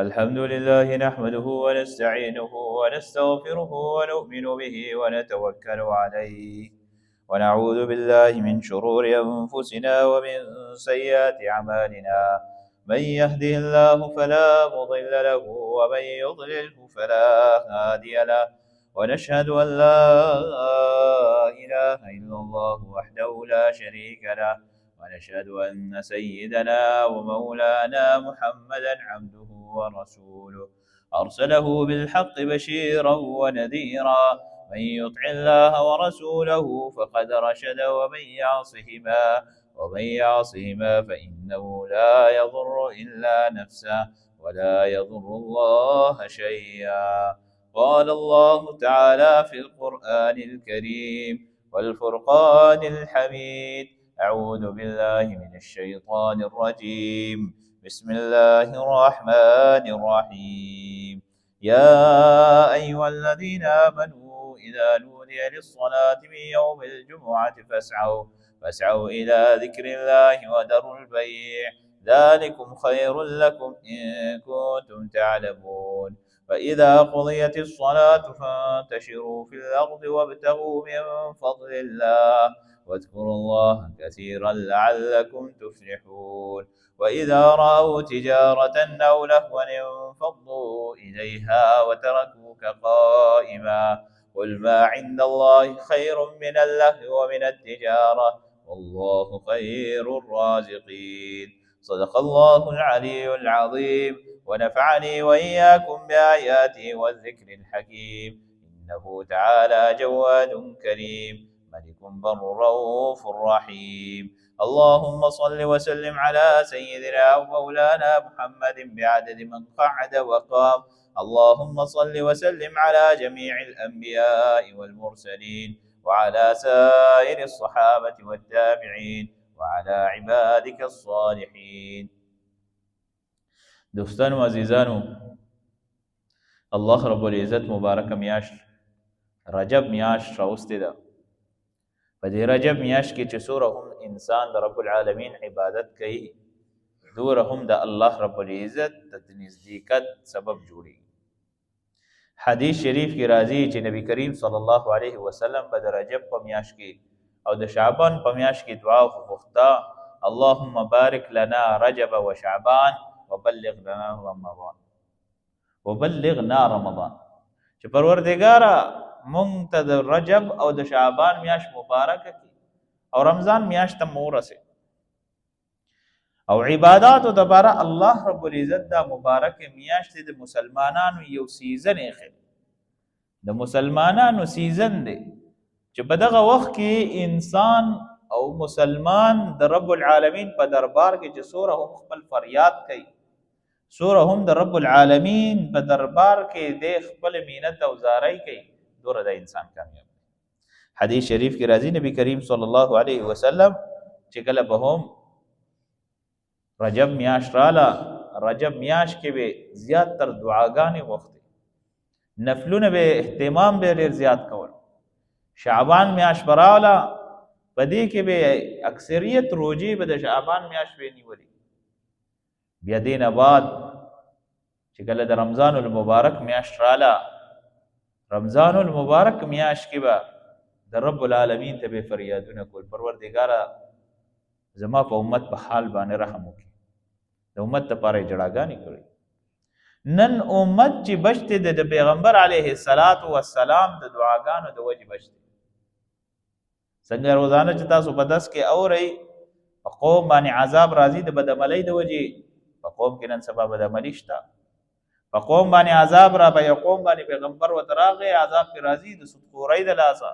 الحمد لله نحمده ونستعينه ونستغفره ونؤمن به ونتوكل عليه ونعوذ بالله من شرور أنفسنا ومن سيئات أعمالنا. من يهده الله فلا مضل له ومن يضلله فلا هادي له، ونشهد أن لا إله إلا الله وحده لا شريك له، ونشهد أن سيدنا ومولانا محمدا عبده ورسوله أرسله بالحق بشيرا ونذيرا. من يطع الله ورسوله فقد رشد، ومن يعصهما فإنه لا يضر إلا نفسه ولا يضر الله شيئا. قال الله تعالى في القرآن الكريم والفرقان الحميد: أعوذ بالله من الشيطان الرجيم. بسم الله الرحمن الرحيم. يا أيها الذين آمنوا إذا نودي للصلاة من يوم الجمعة فاسعوا إلى ذكر الله وذروا البيع، ذلكم خير لكم إن كنتم تعلمون. فإذا قضيت الصلاة فانتشروا في الأرض وابتغوا من فضل الله واذكروا الله كثيرا لعلكم تفلحون. وإذا رأوا تجارة أو لهوا انفضوا إليها وتركوك قائما. قل ما عند الله خير من اللهو ومن التجارة، والله خير الرازقين. صدق الله العلي العظيم، ونفعني وإياكم بآياته والذكر الحكيم. إنه تعالى جواد كريم، ملك بر رؤوف رحيم. اللهم صل وسلم على سيدنا ومولانا محمد بعدد من قعد وقام. اللهم صل وسلم على جميع الأنبياء والمرسلين وعلى سائر الصحابة والتابعين وعلى عبادك الصالحين. دوستانو عزیزانو، الله رب العزت مبارک میاشت رجب میاشت راوستی ده. په دې رجب میاشت کې چې څوره هم انسان د رب العالمین عبادت کوي، دوره هم د الله رب العزت د نزدېکت سبب جوړي. حدیث شریف کې راځي چې نبی کریم صلی الله علیه وسلم په د رجب په میاشت کې او د شعبان په میاشت کې دعا وغوښته: اللهم بارک لنا رجب وشعبان وبلغنا رمضان. چې پروردګاره مونږ ته د رجب او د شعبان میاشت مبارک کی او رمضان میاشت ته مورسه او عبادات د بارا الله رب العزت دا مبارک میاشت د مسلمانانو یو سیزن اخی، د مسلمانانو سیزن دی چې په دغه وخت کې انسان او مسلمان د رب العالمین په دربار کې چې سوره هم خپل فریاد کوي، سوره هم د رب العالمین په دربار کې د خپل مینت او زاری کوي، دوره د انسان کامیاب. حدیث شریف کې راځي نبی کریم صلی الله علیه وسلم چې کله به هم رجب میاشت رااله، رجب میاشت کې به زیات تر دعاګانې وغوښتې، نفلونه به اهتمام به ډېر زیات کول. شعبان میاشت به رااله، په دې کې به اکثریت روجې به د شعبان میاشت به نیولې. بیا دې نه بعد چې کله د رمضان المبارک میاشت رااله، رمضان المبارک میاشت کې به د رب العالمین ته به فریادونه کول: پروردګاره زما په امت په حال باندې رحم وکړي. د امت لپاره یې جړاګانې کړي. نن امت چې بچته د پیغمبر علیه الصلاۃ والسلام د دعاګانو د وجې بچته. څنګه روزانه چې تاسو په درس کې اورئ په قوم باندې عذاب راځي د بدعملۍ د وجې، په قوم کې نن سبا بدعملي شته. په قوم باندې عذاب را په یو قوم باندې پیغمبر ورته راغی، عذاب پرې راځي د سودخورۍ د لاسه.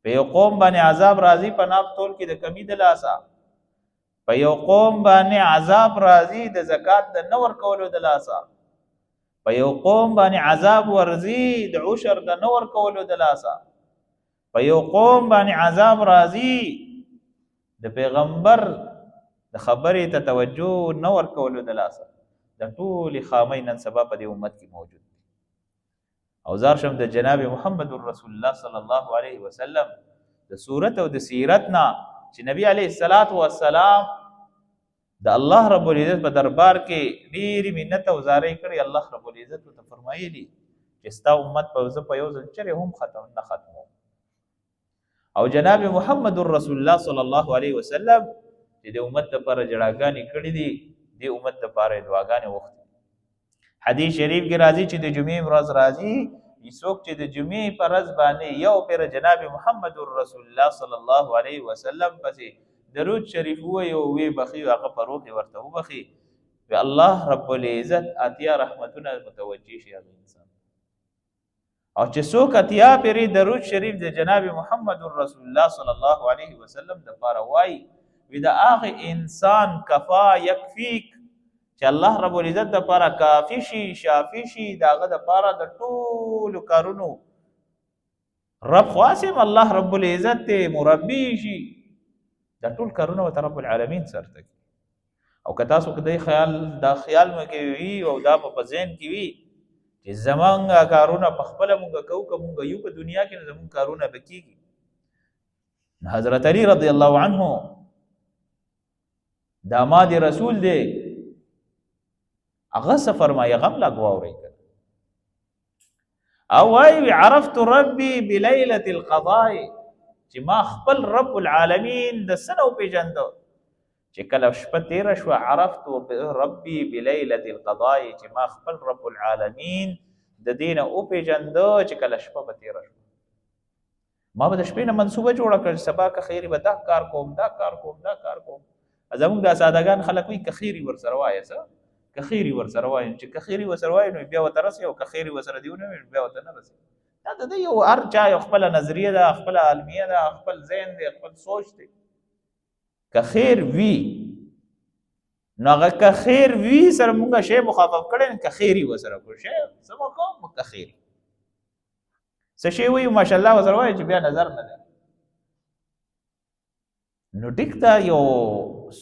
په یو قوم باندې عذاب راځي په ناپ تول کې د کمی د لاسه. په یو قوم باندې عذاب راځي د زکات د نه ورکولو د لاسه. په یو قوم باندې عذاب ورځي د عشر د نه ورکولو د لاسه. په یو قوم باندې عذاب راځي د پیغمبر د خبرې ته توجه نه ورکولو د لاسه. د ټولې خامۍ نن سبا په دې امت کې موجود دي. او زار شم د جناب محمد رسول الله صلی الله علیه وسلم د صورت او د سیرت نه چې نبی علیه الصلاۃ والسلام د الله رب العزت په دربار کې ډېرې منت او زارۍ کړې. الله رب العزت ورته فرمایلي چې ستا امت په زه په یو ځل چرې هم نه ختموم. او جناب محمد رسول الله صلی الله علیه وسلم چې د امت لپاره جړاګانې کړې دي، د امت لپاره دعاګانې وغوښتې. حدیث شریف کې راځي چې د جمعې ورځ راځي، څوک چې د جمعې په ورځ باندې یو پیر جناب محمد رسول الله صلی الله علیه وسلم پسې درود شریف ووایي او ویې بخي هغه په روح ورته وبخي، الله رب العزت اتیا رحمتونه متوجه شي هغه انسان. او چې څوک اتیا پیرې درود شریف د جناب محمد رسول الله صلی الله علیه وسلم دپاره وایي، وي د هغه انسان کفا یکفیک چې الله رب العزت دپاره کافي شي، شافي شي، د هغه دپاره د ټولو کارونو رب خاصم الله رب العزت ته مربي شي، دا ټول کارونه ورته رب العالمین سره کوي. او که تاسو دا خیال مو کې وي او دا په ذهن کې وي چې زمونږ کارونه په خپله مونږ کوو، که مونږ یو په دنیا کې نو زمونږ کارونه به کېږي. حضرت علی رضی الله عنه داماد رسول دی، هغه څه فرمایي هغه هم لږ واورئ او وایي عرفت ربي بلیلة القضاء، چې ما خپل رب العالمین د څه نه وپېژنده چې کله شپه تېره شوه، عرفت ربي بلیلة القضاء، چې ما خپل رب العالمین د دې نه وپېژنده چې کله شپه به تېره شوه. ما به د شپې نه منصوبه جوړه کړه چې سبا که خیري به دا کار کوم، دا کار کوم، دا کار کوم. زموږ دا سادهګان خلک وایي که خیري ورسره وایه، څه که خیري ورسره وایه، چې که خیري ورسره وایه نو بیا ورته رسي، او که خیري ورسره دې ونه وي نو بیا ورته نه رسي. دا د دې یو هر چا یو خپله نظریه ده، خپله علمیه ده، خپل ذهن دی، خپل سوچ دی. که خیر وي نو هغه که خیر وي سره مونږ شی مخفف کړی نه، که خیري ورسره کړو شی څه مو کوم که خیري څه شی وایو ماشاءالله ورسره وایي چې بیا نظر نه دی. نو ټیک ده یو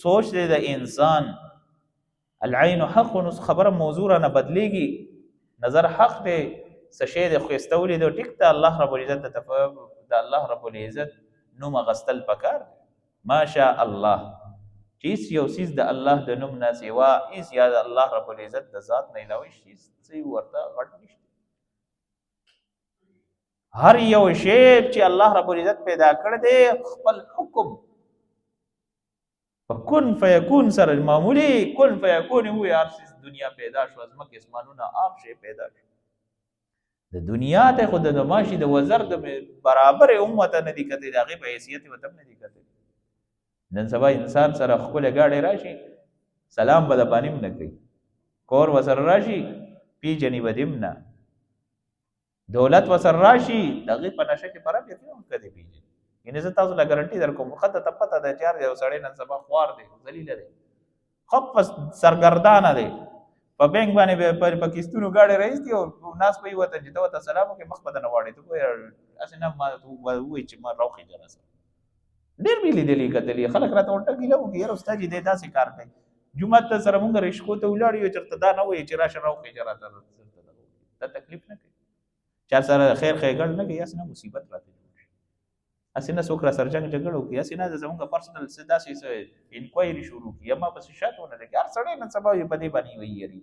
سوچ دی د انسان، العین حق، نو خبره موضوع رانه بدلیږي، نظر حق دی، څه شی دی ښایسته ولیدو ټیک ده، الله رب العزت د الله رب العزت نوم اخیستل پکار دی. ماشاء الله چې هېڅ یو څیز د الله د نوم نه سوا هېڅ یا د الله رب العزت د ذات نه علاوه څه ورته غټ نشته. هر یو شی چې الله رب العزت پیدا کړی دی خپل حکم په کن فیکون سره معمولی کن فیکون وي. هر څیز دنیا پیدا شو، ځمکې اسمانونه هر شی پیدا شو. د دنیا ته خو د ماشي د وزر د برابر امت نه دي کتلي، د هغې په حیثیت ورته هم نه دي کتلي. نن سبا انسان سره ښکلې ګاډۍ راشي سلام به د باندې هم نه کوي، کور ورسره راشي پیژني به دې هم نه، دولت ورسره راشي د هغې په نشه کې پره بیا هم که دې پیژني. یعنې زه تاسو له ګارنټي در کوم ښه ته پته ده چې هر یو سړی نن سبا خوار دی، ذلیله دی، ښه سرګردانه دی، په بینک باندې په کیستونو ګاډۍ راایستي او ناست به یې ورته چې ته ورته سلام وکړې مخ به ته نه واړې، ته هسې نه ما ووایي چې ما راوخېږه راسه. ډېر مې لیدلي کتلي خلک راته ورته ګیله وکړي، یاره استاد جي دی داسې کار کوي، جومات ته سره مونږ رشقو ته ولاړ یو، چېرته دا نه وایي چې راشه راوخېږه راته، دا تکلیف نه کوي، چا سره خیر ښېګړ نه کوي، هسې نه مصیبت راته جوړ شي، هسې نه څوک را سره جنګ جګړه وکړي، هسې نه زمونږ پرسنل څه داسې څه انکوایري شروع کړي یا ما پسې شات ونه لګي. هر سړی نن سبا په دې باندې ویېري.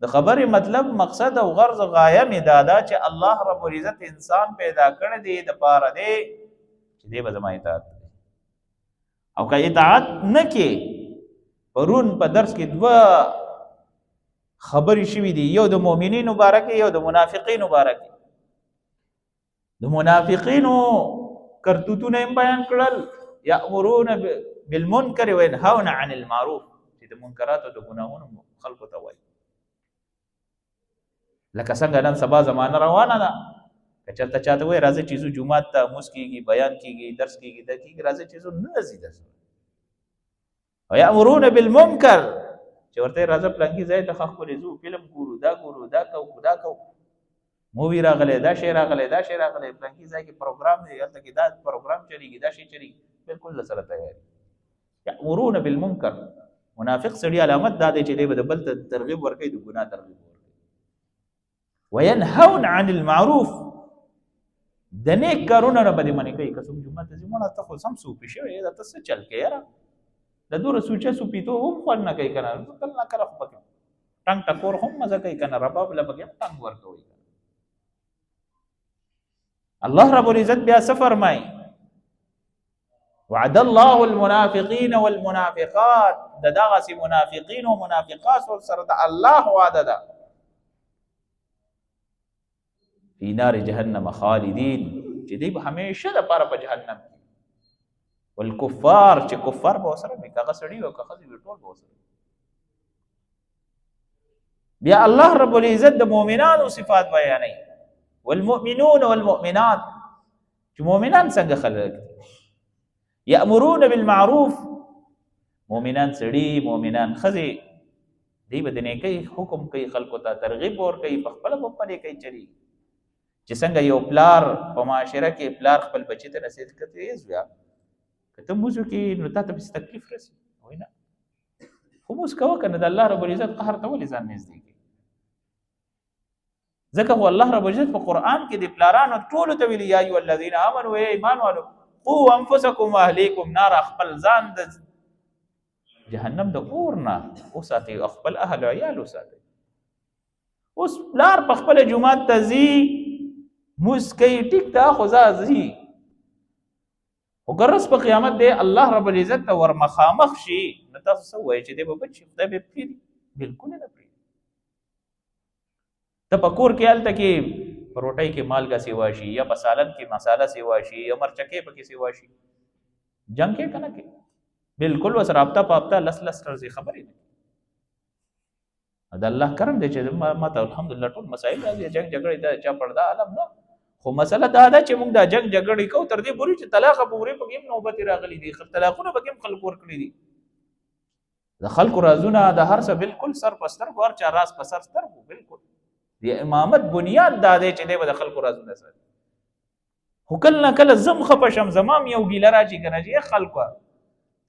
د خبرې مطلب مقصد او غرض غایه مې دا ده چې الله رب العزت انسان پیدا کړی دی دپاره دی چې دی به زما اطاعت کوي، او که اطاعت نه کې. پرون په درس کې دوه خبرې شوي دي، یو د مؤمنینو باره کې، یو د منافقینو باره کې. د منافقینو کرتوتونه هم بیان کړل، یأمرون بالمنکر وینهون عن المعروف، چې د منکراتو د ګناهونو خلکو ته وایي. لکه څنګه نن سبا زمانه روانه ده، که چېرته چاته وایي راځئ چې ځو جومات ته مونځ کېږي، بیان کېږي، درس کېږي، دا کېږي، راځئ چې ځو نه ځي درس. او یأمرون بالمنکر، چې ورته یې راځه پلانکي ځای ته ښه ښکلې ځو، فلم ګورو، دا ګورو، دا کوو، دا کوو، مووي راغلی، دا شی راغلی، دا شی راغلی، پلانکي ځای کې پروګرام دی، هلته کې دا پروګرام چلېږي، دا شی چلېږي، بلکل درسره تیاري. یأمرون بالمنکر، منافق سړي علامت دا دی چې دی به د بل ته ترغیب ورکوي، د ګناه ترغیب ورکوي. وینهون عن المعروف، د نیک کارونه نه به دې منې کوي. که څوک جومات ته ځي مړه ته خو سم صوفي شوی یې، ته څه چل کې یاره، د دوره سوچه سوپیتو هم خوند نه کوي کنه کله نه کله خو پکې ټنګ ټکور هم مزه کوي کنه رباب له پکې ټنګ ورکوي الله رب العزت بیا څه فرمایي وعد الله المنافقين والمنافقات دغه منافقین او منافقات سره د الله وعده ده فی نار جهنم خالدین چې دی به همیشه د پاره په جهنم کې والکفار چې کفار به سره نه کاغه سړی او کاغه ټول به سره بیا الله رب العزت د مؤمنانو صفات بیانوي والمؤمنون والمؤمنات چې مؤمنان څنګه خلک یأمرون بالمعروف مؤمنان سړي مؤمنان خزي دی به د نیکۍ حکم کوي خلکو ته ترغیب ورکوي په خپل په نیکۍ چلی چې څنګه یو پلار په معاشره کې پلار خپل بچی ته نصیحت کوي زویا کته موږ کې نو تاسو په تکلیف رسي وینا خو موږ کوو کنه د الله رب العزت قهر ته ولې ځان نږدې کی ځکه هو الله رب العزت په قران کې د پلارانو ټول ته ویلي یا ایو الذین آمنوا ای ایمان والو قوا انفسکم واهلیکم نار خپل ځان د جهنم د اور نه وساتي خپل اهل عیال وساتي اوس پلار په خپل جمعه تزي مسکی ټیک تا خو ځي وګرس په قیامت دی الله رب العزت ته ورمخامخ شي نو تاسو څه وایي چې دی به بچي خدای به پیری بالکل نه پیری ته پکور کې حالت کې پروټای کې مالګه سیوا شي یا په سالن کې مساله سیوا شي یا مرچکې پکې سیوا شي جنگ کې کنه کې بالکل وس رابطه پاپتا لس ترځي خبرې نه دا الله کرم دی چې ما ته الحمدلله ټول مسائل راځي جنگ جګړې دا چا پړدا علم نه خو مسله دا ده چې موږ دا جنگ جګړې کو تر دې پورې چې طلاق پورې پکې نوبت راغلي دي طلاقونه پکې خلک ورکړي دي د خلکو رازونه د هر څه بالکل سر په سر ور چا راز په سر سر بالکل دی امامت بنیاد دا دی چې د خلکو رازونه سره هو کله کله زم خپشم زمام یو ګیل راځي کنه چې خلکو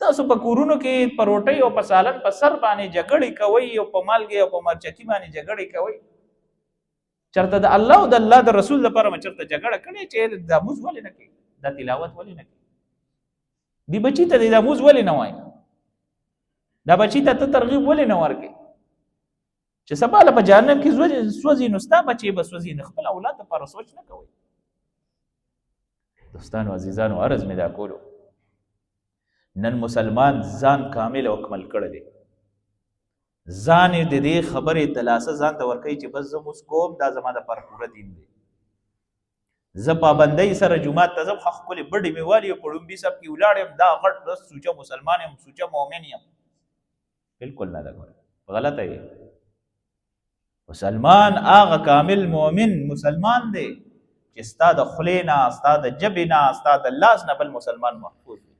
تاسو په کورونو کې پروټي او په سالن په سر باندې جګړې کوي او په مالګي او په مرچکی باندې جګړې کوي چرته د الله او د الله د رسول لپاره چرته جګړه کړي چې د موز ولې نه کوي د تلاوت ولې نه کوي دی بچی ته د موز ولې نه وای دا بچی ته ترغیب ولې نه ورکي چې سبا له جهنم کې سوځي نو ستا بچي به سوځي خپل اولاد لپاره سوچ نه کوي دوستانو عزیزانو عرض مې دا کولو نن مسلمان ځان کامل او کمل کړی دی ځان د دې خبرې دلاسه ځان ته ورکوي چې بس زه موږ کوم دا زما د پر پوره دین دی زه پابندۍ سره جمعات ته ځم خپلې بډې مې والي او په ړومبي صاحب کې ولاړ یم دا غټ بس سوچه مسلمان یم سوچه مؤمن یم بالکل نه ده غلطه یې مسلمان هغه کامل مؤمن مسلمان دی چې ستا د خولې نه ستا د ژبې نه ستا د لاس نه بل مسلمان محفوظ دی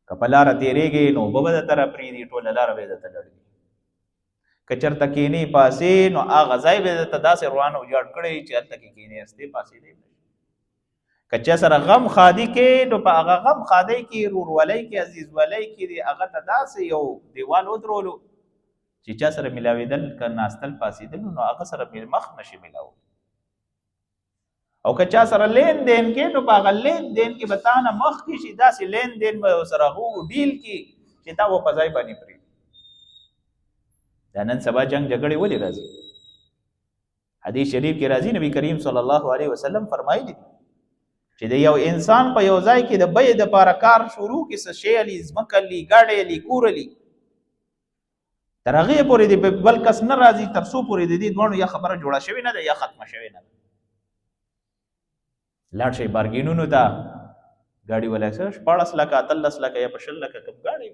که په لاره تېرېږې نو اوبه به درته راپرېږدي ټوله لاره به یې درته لړوي که چېرته کښېنې پاسې نو هغه ځای به یې درته داسې روان او ویجاړ کړی چې هلته کې کښېنېستې پاسېدی که چا سره غم ښادي کې نو په هغه غم ښادۍ کې ورورولۍ کې عزیزولۍ کې د هغه ته داسې یو دیوال ودرولو چې چا سره ملاوېدل که ناستل پاسېدل نو هغه سره مخ نشي ملاو او که چا سره لین دین کې نو په هغه لین دین کې به تا نه مخکې شي داسې لین دین به سره هغو ډیل کې چې تا به په ځای باندې پرېږدي دا نن سبا جنګ جګړې ولې راځي حدیث شریف کې راځي نبی کریم صلی الله علیه وسلم فرمایلی دي چې د یو انسان په یو ځای کې د بیې دپاره کار شروع کې څه شی علي ځمکه علي ګاډی علي کور علي تر هغې پورې د بل کس نه راځي تر څو پورې د دې دواړو یا خبره جوړه شوې نه ده یا ختمه شوې نه ده لاړ شئ بارګینونو ته ګاډي ولا 14 لکه 13 لکه یا په 20 لکه کم ګاډي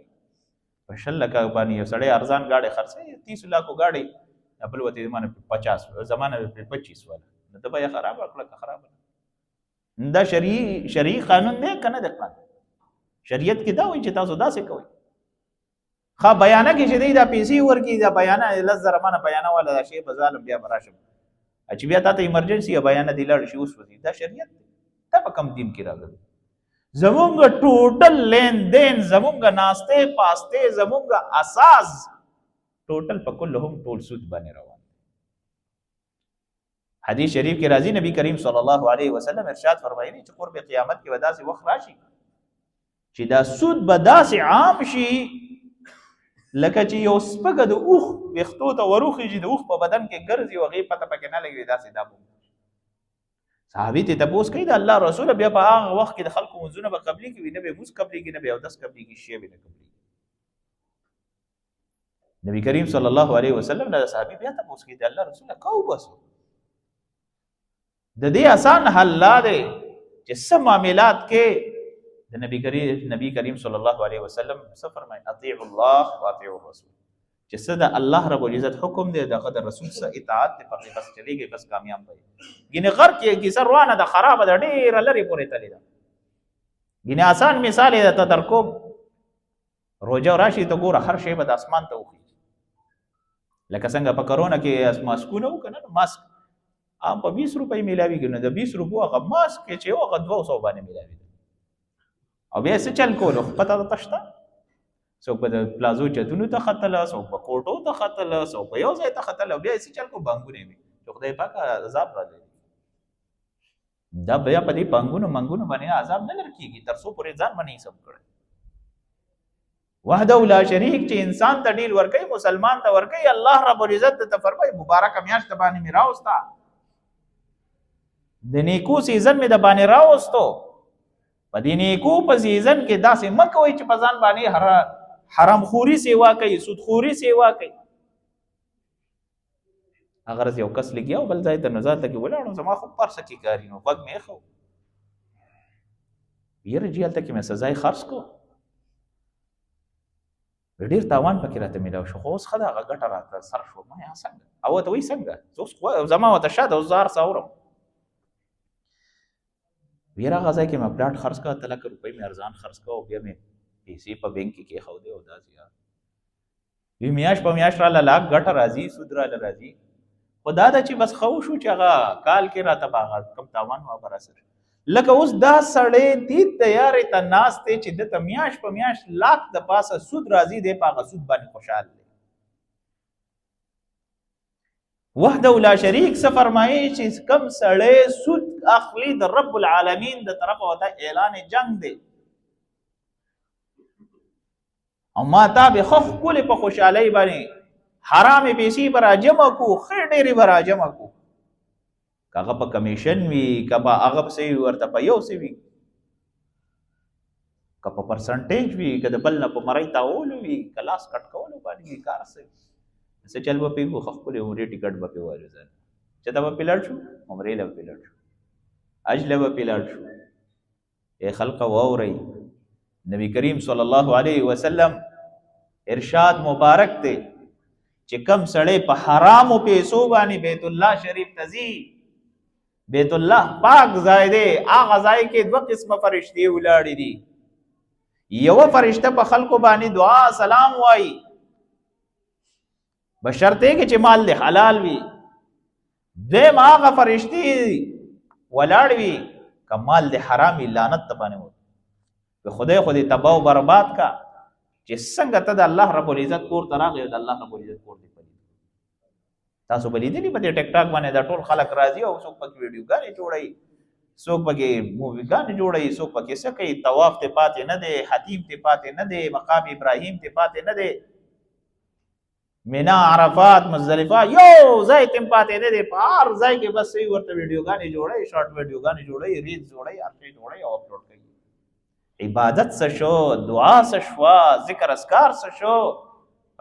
په 20 لکه باندې یو سړی ارزان ګاډي خرڅوي 30 لکه ګاډي خپل وته زمانه 50 زمانه 25 ولا نو ته به خراب کړه خراب دا شرعي قانون نه کنه د قانون شریعت کې دا وایي چې تاسو داسې کوئ ښه بیانه کې چې دی دا پیسې ورکړي دا بیانه لس زره منه بیانه والا دا شی به ظالم بیا به راشم چې بیا تا ته ایمرجنسي یا بیانه دی لاړ شي اوس وځي دا شریعت دی دا په کوم دین کې راغلی زمونږ ټوټل لین دین زمونږ ناسته پاسته زمونږ اساس ټوټل په کلهم ټول سود باندې روان حدیث شریف کې راځي نبی کریم صلی الله علیه وسلم ارشاد فرمایلی چې قرب قیامت کې ودا سي وخت راشي چې دا سود به داسې عام شي لکه چې یو سپږه د اوښ ویښتو ته وروخیږي، د اوښ په بدن کې ګرځي او هغې پته پکې نه لګوي، داسې دا به صحابي ته تپوس کوي د الله رسوله بیا په هغه وخت کې د خلکو مونځونه به قبلېږي وي، نه به یې مونځ قبلېږي نه به یې اودس قبلېږي، شی به نه قبلېږي. نبی کریم صلی الله علیه وسلم نه د صحابي بیا تپوس کوي د الله رسوله که وباسو د دې آسان حل لا دی چې څه معاملات کې د نبی کریم صلی الله علیه وسلم څه فرمایي اطیعوا الله واطیعوا الرسول، چې څه د الله رب العزت حکم دی دغه د رسول څه اطاعت دی پکې بس چلیږي بس کامیاب دی. ګینه غر کې کیسه روانه ده خرابه ده ډېره لرې پورې تللې ده. ګینه آسان مثال یې درته درکوم، روژه راشي ته ګوره هر شی به د اسمان ته وخېږي، لکه څنګه په کرونا کې ماسکونه وو که نه ماسک عام په 20 روپۍ میلاویږي، نو د 20 روپو هغه ماسک چې و هغه 200 باندې میلاوېده او بیا یې څه چل کولو پته درته شته؟ څوک به د پلازو چتونو ته ختله، څوک به کوټو ته ختله، څوک به یو ځای ته ختله او بیا یې څه چل کړو بانکونه یې وي چې خدای پاک عذاب راغلی. دا بیا په دې بانکونو منګونو باندې عذاب نه لر کېږي تر څو پورې ځان باندې حساب کړی. وحده لا شریک چې انسان ته ډیل ورکوي مسلمان ته ورکوي، الله رب العزت ته فرمایي مبارکه میاشت د باندې مې راوسته، د نیکو سیزن مې د باندې راوستو، په دې نیکو په سیزن کې داسې مه کوئ چې په ځان باندې حرام خوري سیوا کوي، سود خوري سیوا کوي. اگر یو کس لګیا او بل ځای ته نو ځان ته کې ولاړو زما خو پرسه کې کاري نو غوږ مې ایښو یاره جي هلته کې مې څه ځای خرڅ کړو ډېر تاوان پکې راته میلاو شو، خو اوس ښه ده هغه ګټه راته سر شو. ما یا څنګه او ورته وایي څنګه اوس زما ورته شاته اوس زه هر څه اورم ویره هغه ځای کې مې پلاټ خرڅ کړه 3 لک روپۍ مې ارزان خرڅ کړه او بیا مې پیسې په بینک کې کېښودې او داسې وي میاشت په میاشت راله لاک ګټه راځي سود راله راځي، خو دا ده چې بس ښه وشو چې هغه کال کې راته به هغه کم تاوان وه به راسره. لکه اوس دا سړی دې تیارې ته ناست دی چې دته میاشت په میاشت لاک د پاسه سود راځي دی په هغه سود باندې خوشحال دی. وحده لا شریک څه فرمایي چې کم سړی سود اخلي د رب العالمین د طرفه ورته اعلان جنگ دی او ما تا به ښه ښکلې په خوشحالۍ باندې حرامې پیسې به راجمع کړو ښې ډېرې به راجمع کړو، که هغه په کمیشن وي که به هغه پسې ورته په یو څه وي که په پرسنټیج وي که د بل نه په مرۍ تاولو وي که لاس کټ کولو باندې وي کار څه وي څه چل به پرې کړو ښه ښکلې عمرې ټکټ به پرې والوځل چې ته به پرې لاړ شو عمرې له به پرې لاړ شو حج له به پرې لاړ شو. ای خلقه واورئ نبی کریم صلی الله علیه وسلم ارشاد مبارک دی چې کم سړی په حرامو پیسو باندې بیت الله شریف ته ځي، بیت الله پاک ځای دی، هغه ځای کې 2 قسمه فرشتې ولاړې دي، یوه فرشته په خلکو باندې دعا سلام وایي بشرط دی چې مال دی حلال وي، دویم هغه فرشتې ولاړ وي که مال دی حرام وي لعنت ته باندې وي که خدای خو دې تباه و برباد کا چې څنګه ته د الله رب العزت کور ته راغلی او د الله رب العزت کور دې پلي. تاسو به لیدلي په دې ټیک ټاک باندې دا ټول خلک راځي او څوک پکې ویډیوګانې جوړوي، څوک پکې موویګانې جوړوي، څوک پکې څه کوي، طواف ته پاتې نه دی، حتیم ته پاتې نه دی، مقام ابراهیم ته پاتې نه دی، مینا عرفات مزدلفه یو ځای ته پاتې نه دی، په هر ځای کې بس ورته ویډیوګانې جوړوي، شارټ ویډیوګانې جوړوي، ریلز جوړوي، هر شی جوړوي او اپلوډ کوي. عبادت څه شو، دعا څه شوه، ذکر اذکار څه شو،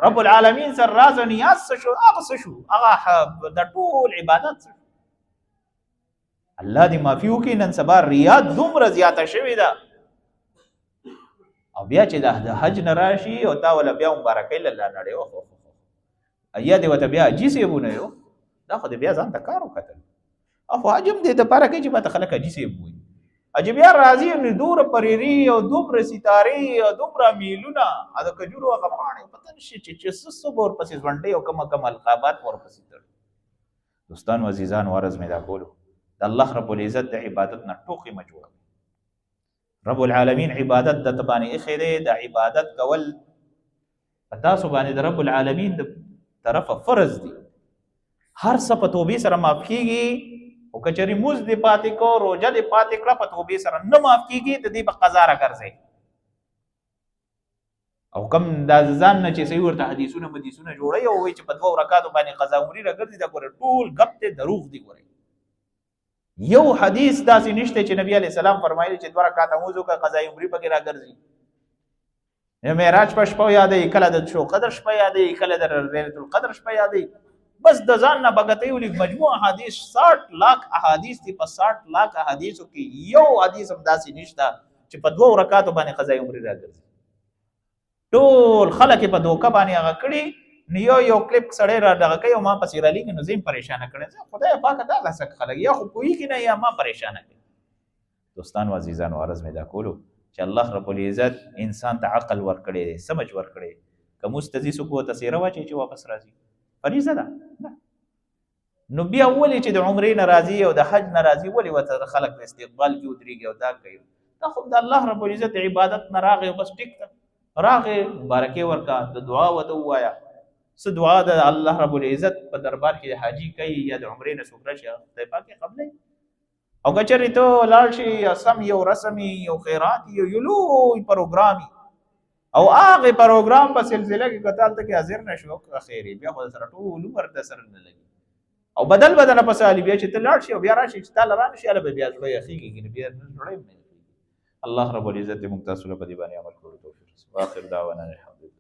رب العالمین سره راز و نیاز څه شو، هغه څه شو، هغه د ټول عبادت څه شو. الله دې معافي وکړي نن سبا ریا دومره زیاته شوې ده او بیا چې د حج نه راشي او تا ولا بیا مبارکۍ له الله نړۍ اوه ایا دې ورته بیا حاجي صاحبونه یو دا خو دې بیا ځان ته کار وکتل خو حج هم دې دپاره کوي چې ماته خلک حاجي صاحب وایي اجي بیا راځي نو دومره پریري او دومره ستارې او دومره میلونه د کجورو هغه پاڼې پته نشي چې څه به ورپسې ځونډۍ او کم القابات ورپسې تړي. دوستانو عزیزانو عرض مې دا کولو د الله رب العزت د عبادت نه ټوکې مه جوړوئ. رب العالمین عبادت درته باندې ایښی دی، د عبادت کول په تاسو باندې د رب العالمین د طرفه فرض دي. هر څه په توبې سره معاف کېږي او که چېرې مونځ دې پاتې کو، روژه دې پاتې کړه، په توبې سره نه معاف کېږي، د دې به قضا راګرځئ. او کم دا ځان نه چې صحیح ورته حدیثونه مدیثونه جوړي او وایي چې په 2 رکعاتو باندې قضا عمرې راګرځي دا ګوره ټول غپ ته دروغ دي. ګوره یو حدیث داسې نشته چې نبی علیہ السلام فرمایلی چې 2 رکعات موضوع کا قضا عمرې پکې راګرځي. معراج په شپه یادې، کله د شو قدر شپه یادې، کله د ليله القدر شپه یادې. بس د ځان نه بغتې ولې مجموع احادیث 60 लाख احادیث دي. په 60 लाख احادیثو کې یو حدیث هم داسې نشته چې په 2 رکعاتو باندې قضا عمرې راګرځي. ټول خلک په دوکه باندې هغه کړي نو یو کلیپ سړی را دغه کوي او ما پسې را لیکي نو زه پریشانه کړم. خدای پاک دا لاسک خلک یا خو پوهېږي نه یا ما پریشانه کوي. دوستانو عزیزانو عرض مې دا کولو چې الله رب العزت انسان ته عقل ورکړی دی، سمجھ ورکړی. که مستزي څوک ورته څېره واچوي چې واپس راځي فریضه ده نو بیا ولې چې د عمرې نه راځي او د حج نه راځي ولې ورته خلک په استقبال کې ودرېږي او دا کوي؟ دا خو د الله رب العزت عبادت نه راغی بس ټیک ده راغې مبارکې ورکا د دعا وته ووایا. څه دعا د الله رب العزت په دربار کې حاجي کوي یا د عمرې نه څوک راشي خدای پاک یې قبلوي. او که چېرې ته لاړ شي یا سم یو رسمي یو خیرات یو لوی پروګرام او هغه پروګرام په سلسله کې کتل ته کې حاضر نشو خیري بیا خو سره ټول عمر د سره نه لګي او بدل په سالي بیا چې ته لاړ شي او بیا راشي چې تعالی رانه شي الله بیا زړه یخیږي کې بیا زړه الله رب العزت موږ تاسو له دې باندې عمل کولو توفیق. واخر دعوانا الحمد لله.